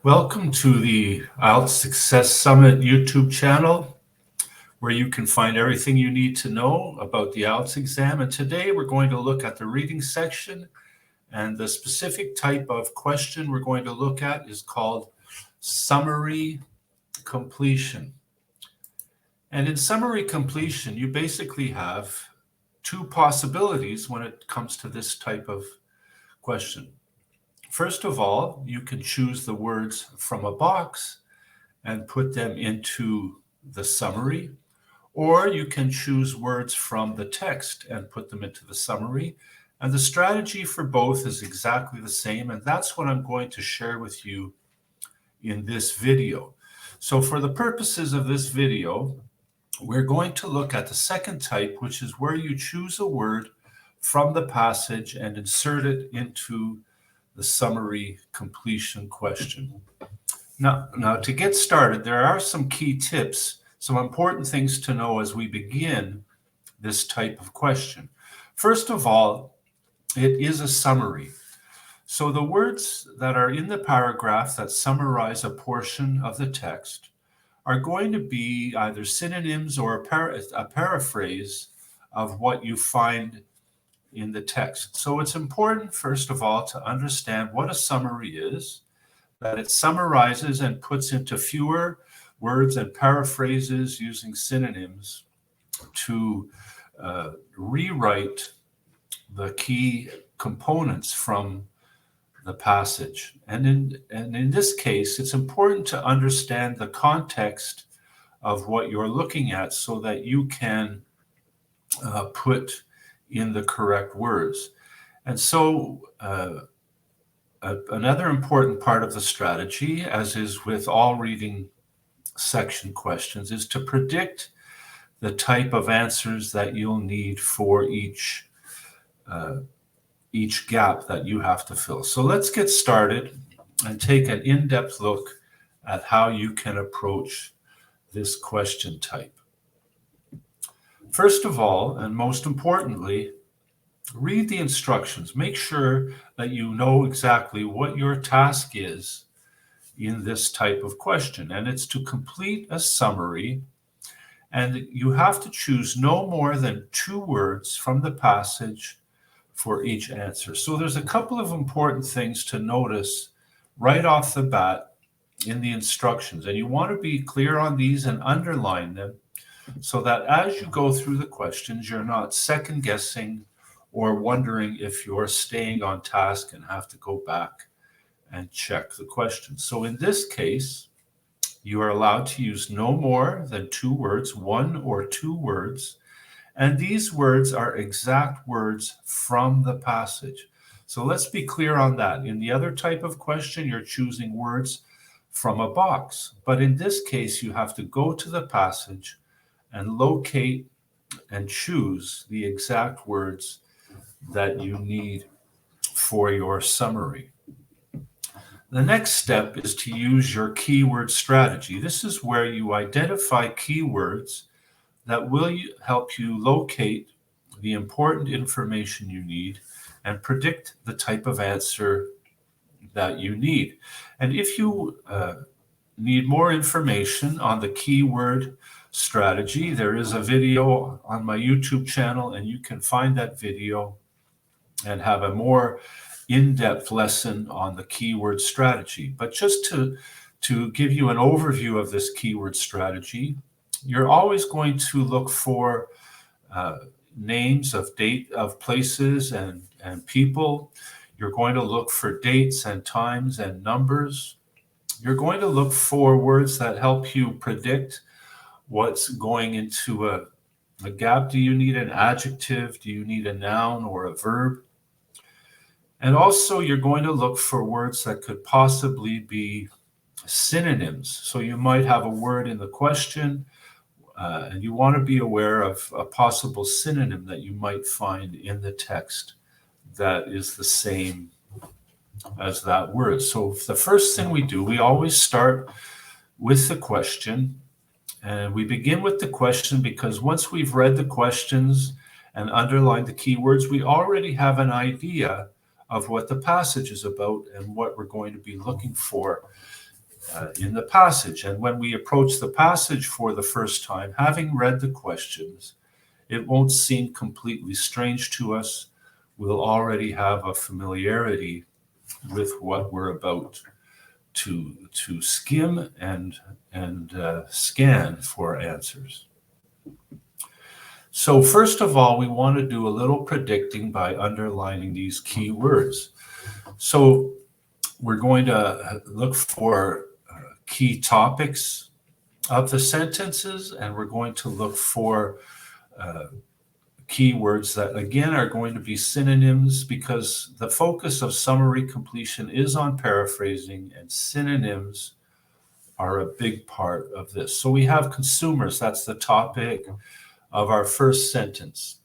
Welcome to the IELTS Success Summit YouTube channel, where you can find everything you need to know about the IELTS exam. And today we're going to look at the reading section, and the specific type of question we're going to look at is called summary completion. And in summary completion, you basically have two possibilities when it comes to this type of question. First of all, you can choose the words from a box and put them into the summary, or you can choose words from the text and put them into the summary. And the strategy for both is exactly the same, and that's what I'm going to share with you in this video. So for the purposes of this video, we're going to look at the second type, which is where you choose a word from the passage and insert it into the summary completion question. Now, to get started, there are some key tips, some important things to know as we begin this type of question. First of all, it is a summary. So the words that are in the paragraph that summarize a portion of the text are going to be either synonyms or a paraphrase of what you find in the text. So it's important, first of all, to understand what a summary is, that it summarizes and puts into fewer words and paraphrases using synonyms to rewrite the key components from the passage. And in this case, it's important to understand the context of what you're looking at so that you can put in the correct words. And so another important part of the strategy, as is with all reading section questions, is to predict the type of answers that you'll need for each gap that you have to fill. So let's get started and take an in-depth look at how you can approach this question type. First of all, and most importantly, read the instructions. Make sure that you know exactly what your task is in this type of question. And it's to complete a summary. And you have to choose no more than 2 words from the passage for each answer. So there's a couple of important things to notice right off the bat in the instructions. And you want to be clear on these and underline them so that as you go through the questions, you're not second guessing or wondering if you're staying on task and have to go back and check the question. So in this case, you are allowed to use no more than 2 words, 1 or 2 words, and these words are exact words from the passage. So let's be clear on that. In the other type of question, you're choosing words from a box, but in this case, you have to go to the passage and locate and choose the exact words that you need for your summary. The next step is to use your keyword strategy. This is where you identify keywords that will help you locate the important information you need and predict the type of answer that you need. And if you need more information on the keyword strategy, there is a video on my YouTube channel, and you can find that video and have a more in-depth lesson on the keyword strategy. But just to give you an overview of this keyword strategy, you're always going to look for names of places and people. You're going to look for dates and times and numbers. You're going to look for words that help you predict what's going into a gap. Do you need an adjective? Do you need a noun or a verb? And also, you're going to look for words that could possibly be synonyms. So you might have a word in the question, and you want to be aware of a possible synonym that you might find in the text that is the same as that word. So the first thing we do, we always start with the question, and we begin with the question because once we've read the questions and underlined the keywords, we already have an idea of what the passage is about and what we're going to be looking for in the passage. And when we approach the passage for the first time, having read the questions, it won't seem completely strange to us. We'll already have a familiarity with what we're about to skim and scan for answers. So first of all, we want to do a little predicting by underlining these key words. So we're going to look for key topics of the sentences, and we're going to look for keywords that, again, are going to be synonyms, because the focus of summary completion is on paraphrasing, and synonyms are a big part of this. So we have consumers, that's the topic of our first sentence.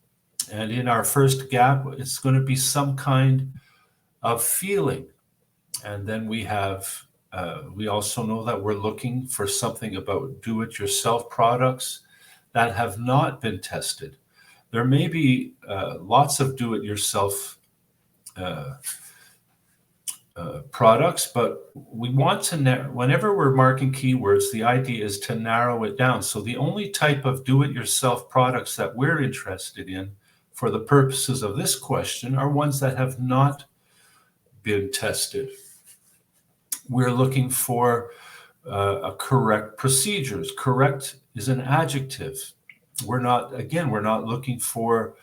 And in our first gap, it's going to be some kind of feeling. And then we also know that we're looking for something about do-it-yourself products that have not been tested. There may be lots of do-it-yourself products, but we want to, whenever we're marking keywords, the idea is to narrow it down. So the only type of do-it-yourself products that we're interested in for the purposes of this question are ones that have not been tested. We're looking for correct procedures. Correct is an adjective. We're not looking for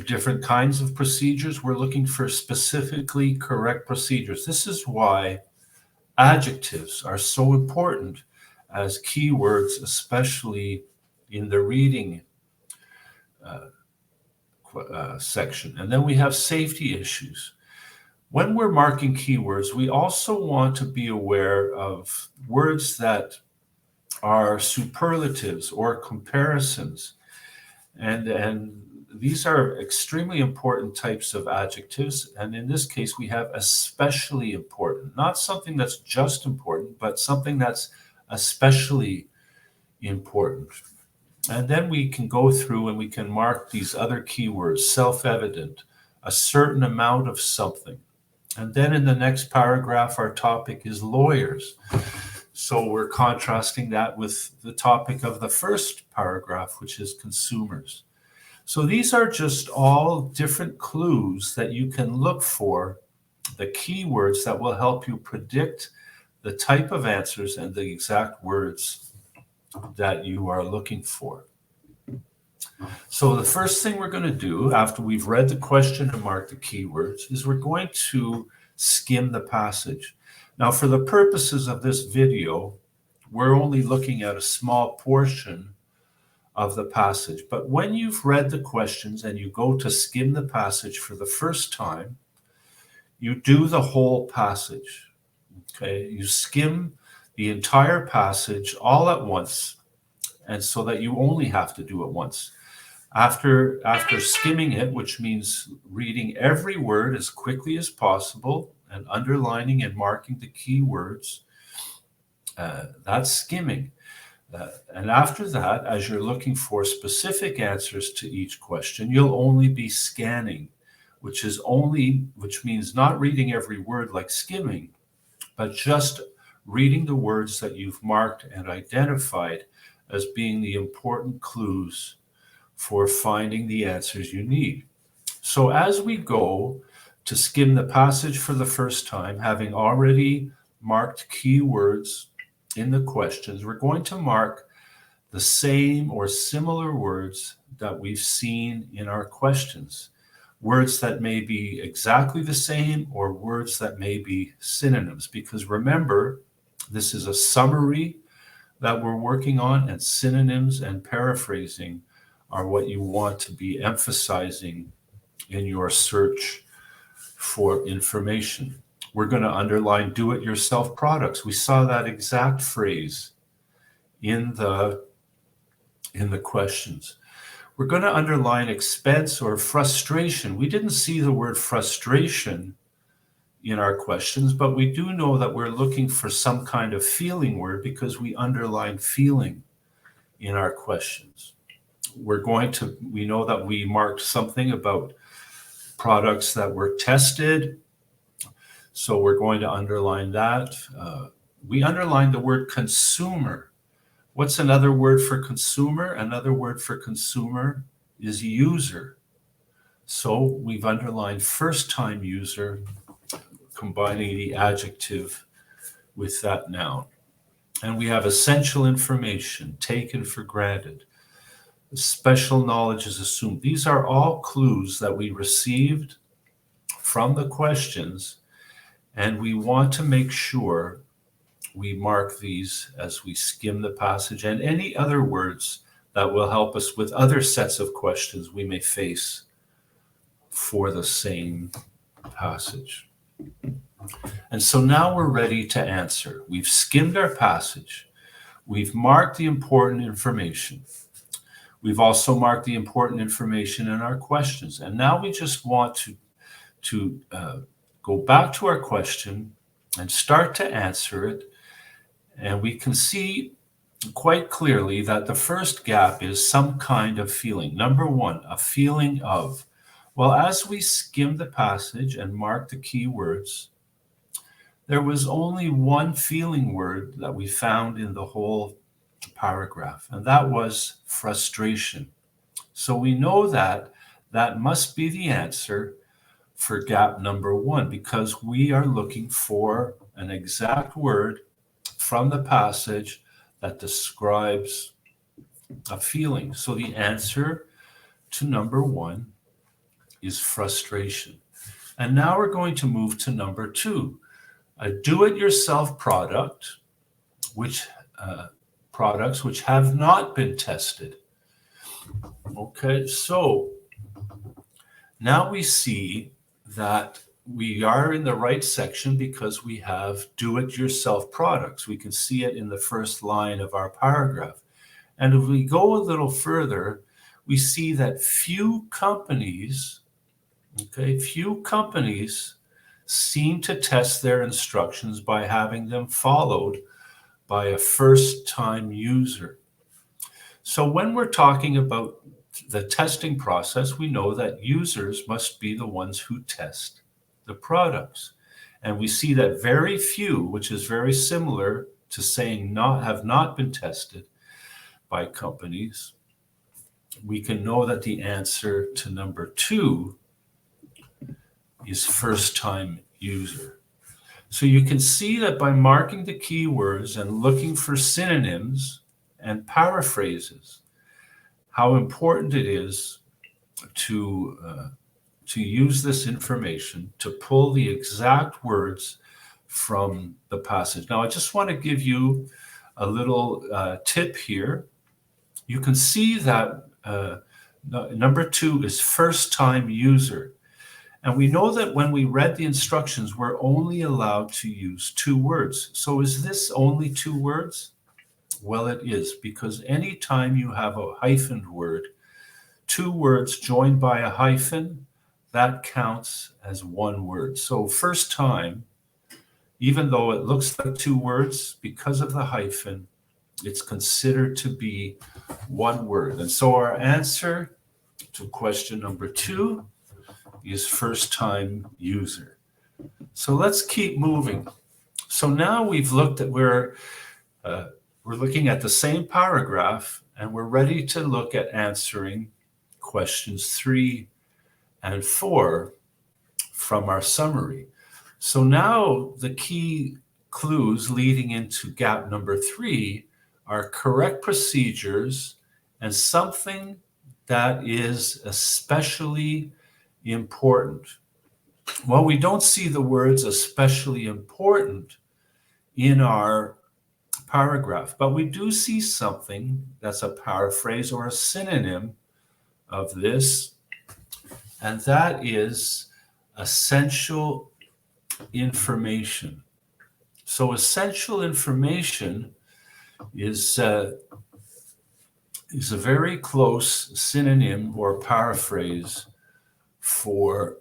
different kinds of procedures. We're looking for specifically correct procedures. This is why adjectives are so important as keywords, especially in the reading section. And then we have safety issues. When we're marking keywords, we also want to be aware of words that are superlatives or comparisons. And these are extremely important types of adjectives. And in this case, we have especially important, not something that's just important, but something that's especially important. And then we can go through and we can mark these other keywords: self-evident, a certain amount of something. And then in the next paragraph, our topic is lawyers. So we're contrasting that with the topic of the first paragraph, which is consumers. So these are just all different clues that you can look for, the keywords that will help you predict the type of answers and the exact words that you are looking for. So the first thing we're going to do after we've read the question and marked the keywords is we're going to skim the passage. Now, for the purposes of this video, we're only looking at a small portion of the passage. But when you've read the questions and you go to skim the passage for the first time, you do the whole passage. Okay, you skim the entire passage all at once, and so that you only have to do it once. After skimming it, which means reading every word as quickly as possible and underlining and marking the key words, that's skimming. And after that, as you're looking for specific answers to each question, you'll only be scanning, which means not reading every word like skimming, but just reading the words that you've marked and identified as being the important clues for finding the answers you need. So as we go to skim the passage for the first time, having already marked keywords in the questions, we're going to mark the same or similar words that we've seen in our questions. Words that may be exactly the same or words that may be synonyms. Because remember, this is a summary that we're working on, and synonyms and paraphrasing are what you want to be emphasizing in your search for information. We're going to underline do-it-yourself products. We saw that exact phrase in the questions. We're going to underline expense or frustration. We didn't see the word frustration in our questions, but we do know that we're looking for some kind of feeling word because we underline feeling in our questions. We know that we marked something about products that were tested. So we're going to underline that. We underline the word consumer. What's another word for consumer? Another word for consumer is user. So we've underlined first-time user, combining the adjective with that noun. And we have essential information, taken for granted. Special knowledge is assumed. These are all clues that we received from the questions, and we want to make sure we mark these as we skim the passage, and any other words that will help us with other sets of questions we may face for the same passage. And so now we're ready to answer. We've skimmed our passage. We've marked the important information. We've also marked the important information in our questions. And now we just want to go back to our question and start to answer it. And we can see quite clearly that the first gap is some kind of feeling. Number one, a feeling of. Well, as we skimmed the passage and marked the key words, there was only one feeling word that we found in the whole paragraph, and that was frustration. So we know that that must be the answer for gap number one, because we are looking for an exact word from the passage that describes a feeling. So the answer to number one is frustration. And now we're going to move to number two, a do-it-yourself product, products which have not been tested. Okay, so now we see that we are in the right section because we have do-it-yourself products. We can see it in the first line of our paragraph. And if we go a little further, we see that few companies seem to test their instructions by having them followed by a first-time user. So when we're talking about the testing process, we know that users must be the ones who test the products. And we see that very few, which is very similar to saying have not been tested by companies. We can know that the answer to number two is first-time user. So you can see that by marking the keywords and looking for synonyms and paraphrases, how important it is to use this information to pull the exact words from the passage. Now, I just want to give you a little tip here. You can see that number two is first-time user. And we know that when we read the instructions, we're only allowed to use two words. So is this only two words? Well, it is, because anytime you have a hyphened word, two words joined by a hyphen, that counts as one word. So first time, even though it looks like two words, because of the hyphen, it's considered to be one word. And so our answer to question number two is first-time user. So let's keep moving. So now we've looked at we're looking at the same paragraph, and we're ready to look at answering questions 3 and 4 from our summary. So now the key clues leading into gap number 3 are correct procedures and something that is especially important. Well, we don't see the words especially important in our paragraph, but we do see something that's a paraphrase or a synonym of this, and that is essential information. So essential information is a very close synonym or paraphrase for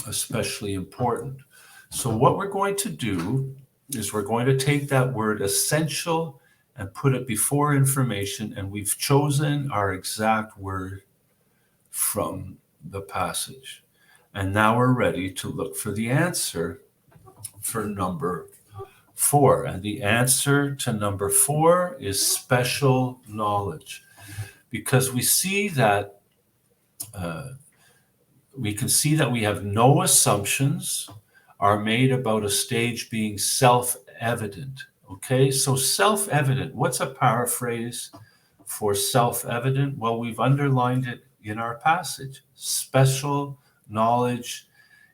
especially important. So what we're going to do is we're going to take that word essential and put it before information, and we've chosen our exact word from the passage. And now we're ready to look for the answer for number 4. And the answer to number 4 is special knowledge, because we see that we can see that we have no assumptions are made about a stage being self-evident. Okay, so self-evident, what's a paraphrase for self-evident? Well, we've underlined it in our passage. Special knowledge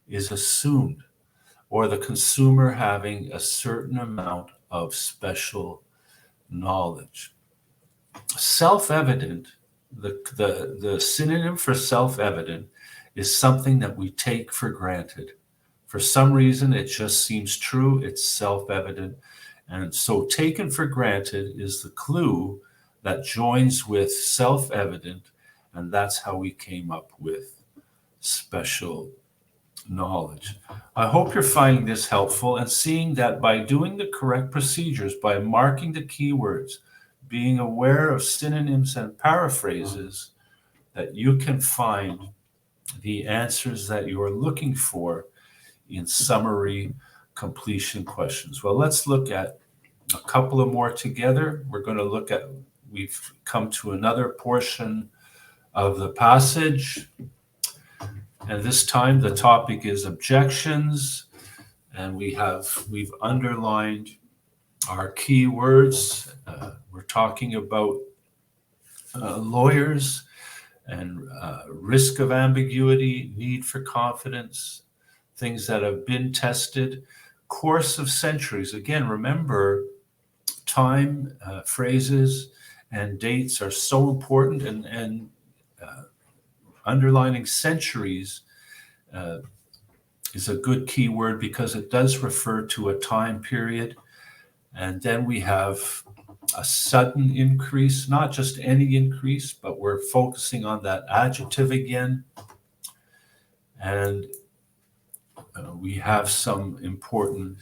is assumed, or the consumer having a certain amount of special knowledge. Self-evident, the synonym for self-evident is something that we take for granted. For some reason, it just seems true, it's self-evident. And so taken for granted is the clue that joins with self-evident, and that's how we came up with special knowledge. I hope you're finding this helpful and seeing that by doing the correct procedures, by marking the keywords, being aware of synonyms and paraphrases, that you can find the answers that you are looking for in summary completion questions. Well, let's look at a couple of more together. We're going to look at, we've come to another portion of the passage. And this time the topic is objections. And we've underlined our key words. We're talking about lawyers and risk of ambiguity, need for confidence, things that have been tested, course of centuries. Again, remember, time, phrases, and dates are so important, and underlining centuries is a good key word because it does refer to a time period. And then we have a sudden increase, not just any increase, but we're focusing on that adjective again. And we have some important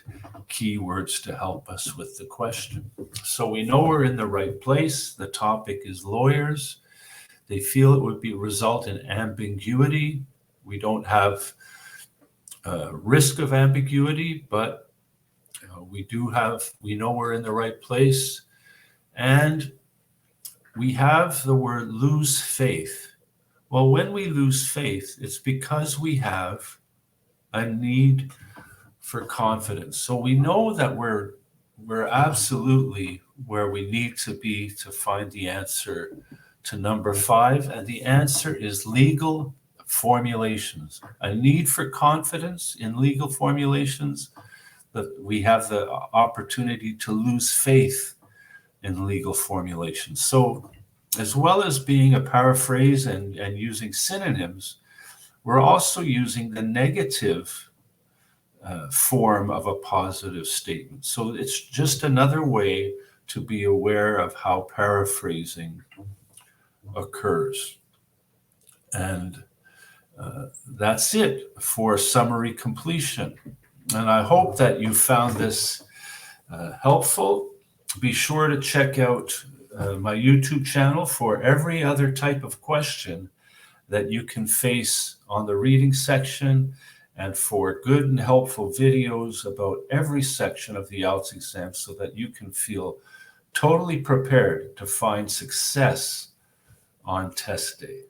keywords to help us with the question. So we know we're in the right place. The topic is lawyers. They feel it would result in ambiguity. We don't have risk of ambiguity, but we know we're in the right place. And we have the word lose faith. Well, when we lose faith, it's because we have a need for confidence. So we know that we're absolutely where we need to be to find the answer to number 5. And the answer is legal formulations. A need for confidence in legal formulations, that we have the opportunity to lose faith in legal formulations. So as well as being a paraphrase and using synonyms, we're also using the negative form of a positive statement. So it's just another way to be aware of how paraphrasing occurs. And that's it for summary completion. And I hope that you found this helpful. Be sure to check out my YouTube channel for every other type of question that you can face on the reading section, and for good and helpful videos about every section of the IELTS exam, so that you can feel totally prepared to find success on test day.